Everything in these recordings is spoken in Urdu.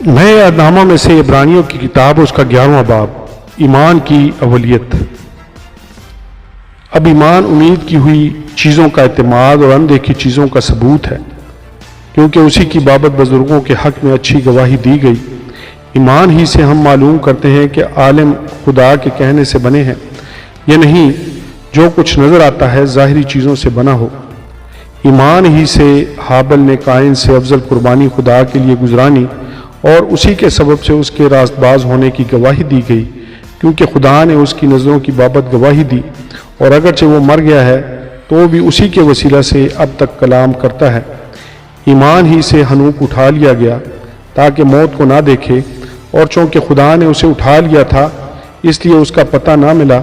نئے عہدنامہ میں سے عبرانیوں کی کتاب اس کا 11واں باب، ایمان کی اولیت۔ اب ایمان امید کی ہوئی چیزوں کا اعتماد اور اندیکھی چیزوں کا ثبوت ہے، کیونکہ اسی کی بابت بزرگوں کے حق میں اچھی گواہی دی گئی۔ ایمان ہی سے ہم معلوم کرتے ہیں کہ عالم خدا کے کہنے سے بنے ہیں، یہ نہیں جو کچھ نظر آتا ہے ظاہری چیزوں سے بنا ہو۔ ایمان ہی سے حابل نے قائن سے افضل قربانی خدا کے لیے گزرانی اور اسی کے سبب سے اس کے راست باز ہونے کی گواہی دی گئی، کیونکہ خدا نے اس کی نظروں کی بابت گواہی دی، اور اگرچہ وہ مر گیا ہے تو بھی اسی کے وسیلہ سے اب تک کلام کرتا ہے۔ ایمان ہی سے ہنوک اٹھا لیا گیا تاکہ موت کو نہ دیکھے، اور چونکہ خدا نے اسے اٹھا لیا تھا اس لیے اس کا پتہ نہ ملا،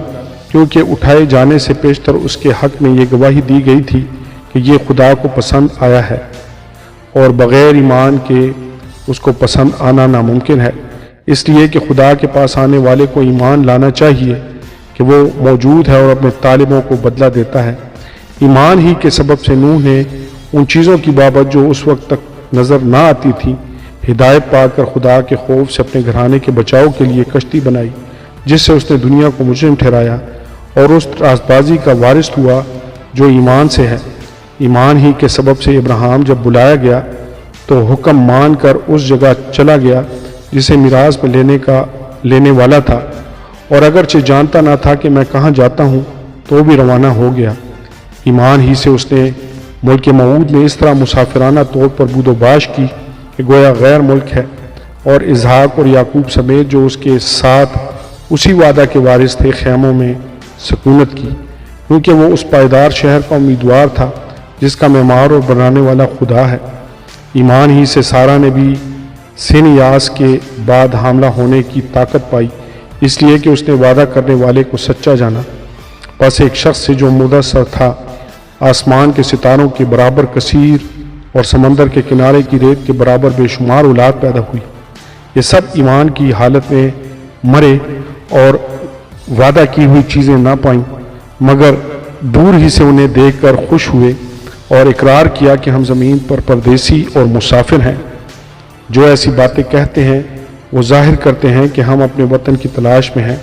کیونکہ اٹھائے جانے سے پیشتر اس کے حق میں یہ گواہی دی گئی تھی کہ یہ خدا کو پسند آیا ہے، اور بغیر ایمان کے اس کو پسند آنا ناممکن ہے، اس لیے کہ خدا کے پاس آنے والے کو ایمان لانا چاہیے کہ وہ موجود ہے اور اپنے طالبوں کو بدلہ دیتا ہے۔ ایمان ہی کے سبب سے نوح نے ان چیزوں کی بابت جو اس وقت تک نظر نہ آتی تھی ہدایت پا کر خدا کے خوف سے اپنے گھرانے کے بچاؤ کے لیے کشتی بنائی، جس سے اس نے دنیا کو مجرم ٹھہرایا اور اس راست بازی کا وارث ہوا جو ایمان سے ہے۔ ایمان ہی کے سبب سے ابراہیم جب بلایا گیا تو حکم مان کر اس جگہ چلا گیا جسے میراث میں لینے والا تھا، اور اگرچہ جانتا نہ تھا کہ میں کہاں جاتا ہوں تو بھی روانہ ہو گیا۔ ایمان ہی سے اس نے ملک موعود میں اس طرح مسافرانہ طور پر بود و باش کی کہ گویا غیر ملک ہے، اور اسحاق اور یعقوب سمیت جو اس کے ساتھ اسی وعدہ کے وارث تھے خیموں میں سکونت کی، کیونکہ وہ اس پائیدار شہر کا امیدوار تھا جس کا معمار اور بنانے والا خدا ہے۔ ایمان ہی سے سارا نے بھی سن یاس کے بعد حاملہ ہونے کی طاقت پائی، اس لیے کہ اس نے وعدہ کرنے والے کو سچا جانا۔ پس ایک شخص سے جو مردہ سر تھا آسمان کے ستاروں کے برابر کثیر اور سمندر کے کنارے کی ریت کے برابر بے شمار اولاد پیدا ہوئی۔ یہ سب ایمان کی حالت میں مرے اور وعدہ کی ہوئی چیزیں نہ پائیں، مگر دور ہی سے انہیں دیکھ کر خوش ہوئے اور اقرار کیا کہ ہم زمین پر پردیسی اور مسافر ہیں۔ جو ایسی باتیں کہتے ہیں وہ ظاہر کرتے ہیں کہ ہم اپنے وطن کی تلاش میں ہیں،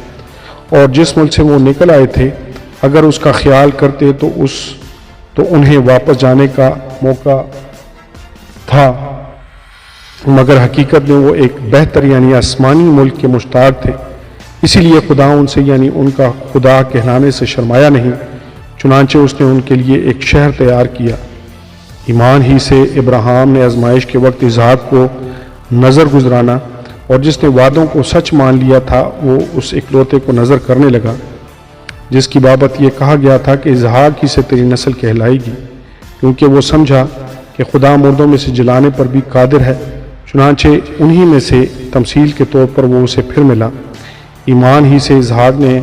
اور جس ملک سے وہ نکل آئے تھے اگر اس کا خیال کرتے تو انہیں واپس جانے کا موقع تھا، مگر حقیقت میں وہ ایک بہتر یعنی آسمانی ملک کے مشتاق تھے۔ اسی لیے خدا ان سے یعنی ان کا خدا کہلانے سے شرمایا نہیں، چنانچہ اس نے ان کے لیے ایک شہر تیار کیا۔ ایمان ہی سے ابراہیم نے آزمائش کے وقت اسحاق کو نظر گزرانا، اور جس نے وعدوں کو سچ مان لیا تھا وہ اس اکلوتے کو نظر کرنے لگا، جس کی بابت یہ کہا گیا تھا کہ اسحاق ہی سے تیری نسل کہلائے گی، کیونکہ وہ سمجھا کہ خدا مردوں میں سے جلانے پر بھی قادر ہے۔ چنانچہ انہی میں سے تمثیل کے طور پر وہ اسے پھر ملا۔ ایمان ہی سے اسحاق نے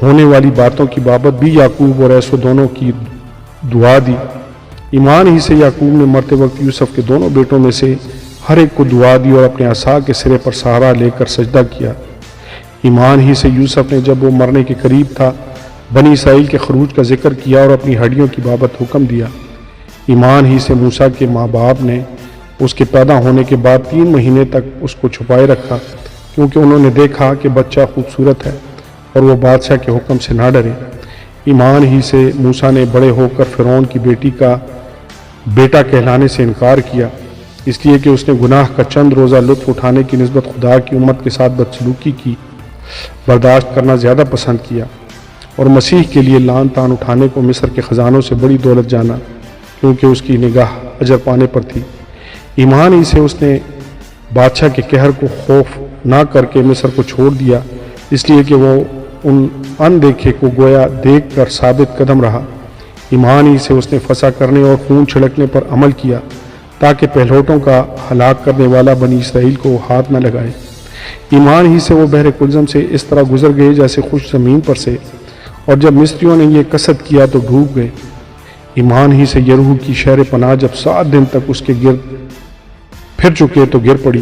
ہونے والی باتوں کی بابت بھی یعقوب اور عیسو دونوں کی دعا دی۔ ایمان ہی سے یعقوب نے مرتے وقت یوسف کے دونوں بیٹوں میں سے ہر ایک کو دعا دی اور اپنے عصا کے سرے پر سہارا لے کر سجدہ کیا۔ ایمان ہی سے یوسف نے جب وہ مرنے کے قریب تھا بنی اسرائیل کے خروج کا ذکر کیا اور اپنی ہڈیوں کی بابت حکم دیا۔ ایمان ہی سے موسیٰ کے ماں باپ نے اس کے پیدا ہونے کے بعد 3 مہینے تک اس کو چھپائے رکھا، کیونکہ انہوں نے دیکھا کہ بچہ خوبصورت ہے اور وہ بادشاہ کے حکم سے نہ ڈرے۔ ایمان ہی سے موسیٰ نے بڑے ہو کر فرعون کی بیٹی کا بیٹا کہلانے سے انکار کیا، اس لیے کہ اس نے گناہ کا چند روزہ لطف اٹھانے کی نسبت خدا کی امت کے ساتھ بدسلوکی کی برداشت کرنا زیادہ پسند کیا، اور مسیح کے لیے لعن طعن اٹھانے کو مصر کے خزانوں سے بڑی دولت جانا، کیونکہ اس کی نگاہ اجر پانے پر تھی۔ ایمان ہی سے اس نے بادشاہ کے قہر کو خوف نہ کر کے مصر کو چھوڑ دیا، اس لیے کہ وہ ان اندیکھے کو گویا دیکھ کر ثابت قدم رہا۔ ایمان ہی سے اس نے فسا کرنے اور خون چھڑکنے پر عمل کیا تاکہ پہلوٹوں کا ہلاک کرنے والا بنی اسرائیل کو ہاتھ نہ لگائے۔ ایمان ہی سے وہ بحر کلزم سے اس طرح گزر گئے جیسے خشک زمین پر سے، اور جب مصریوں نے یہ قصد کیا تو ڈوب گئے۔ ایمان ہی سے یریحو کی شہر پناہ جب 7 دن تک اس کے گرد پھر چکے تو گر پڑی۔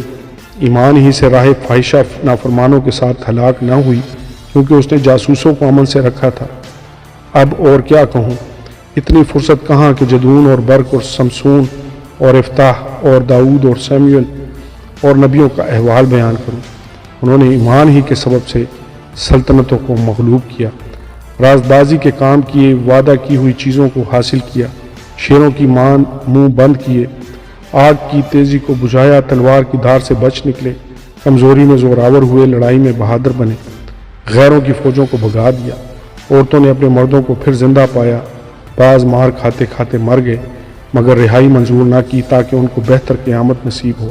ایمان ہی سے راہ فاحشہ نافرمانوں کے ساتھ ہلاک نہ ہوئی، کیونکہ اس نے جاسوسوں کو امن سے رکھا تھا۔ اب اور کیا کہوں، اتنی فرصت کہاں کہ جدون اور برق اور سمسون اور افتاح اور داؤد اور سمیون اور نبیوں کا احوال بیان کروں۔ انہوں نے ایمان ہی کے سبب سے سلطنتوں کو مغلوب کیا، رازدازی کے کام کیے، وعدہ کی ہوئی چیزوں کو حاصل کیا، شیروں کی مان منہ بند کیے، آگ کی تیزی کو بجھایا، تلوار کی دھار سے بچ نکلے، کمزوری میں زوراور ہوئے، لڑائی میں بہادر بنے، غیروں کی فوجوں کو بھگا دیا، عورتوں نے اپنے مردوں کو پھر زندہ پایا، بعض مار کھاتے کھاتے مر گئے مگر رہائی منظور نہ کی تاکہ ان کو بہتر قیامت نصیب ہو،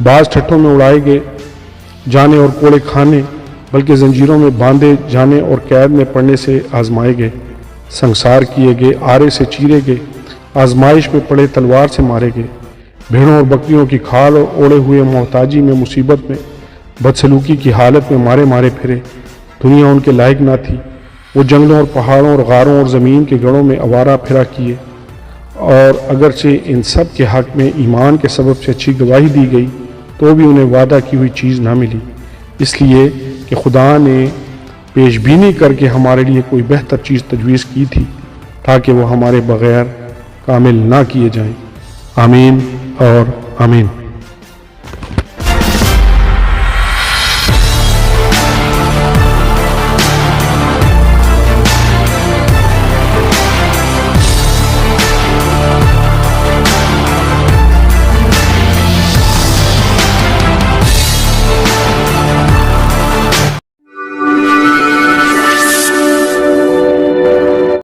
بعض ٹھٹھوں میں اڑائے گئے جانے اور کوڑے کھانے بلکہ زنجیروں میں باندھے جانے اور قید میں پڑنے سے آزمائے گئے، سنسار کیے گئے، آرے سے چیرے گئے، آزمائش میں پڑے، تلوار سے مارے گئے، بھیڑوں اور بکریوں کی کھال اور اوڑے ہوئے، محتاجی میں، مصیبت میں، بدسلوکی کی حالت میں مارے مارے پھرے، دنیا ان کے لائق نہ تھی، وہ جنگلوں اور پہاڑوں اور غاروں اور زمین کے گڑھوں میں آوارہ پھرا کیے، اور اگرچہ ان سب کے حق میں ایمان کے سبب سے اچھی گواہی دی گئی تو بھی انہیں وعدہ کی ہوئی چیز نہ ملی، اس لیے کہ خدا نے پیش بینی کر کے ہمارے لیے کوئی بہتر چیز تجویز کی تھی تاکہ وہ ہمارے بغیر کامل نہ کیے جائیں۔ آمین اور آمین۔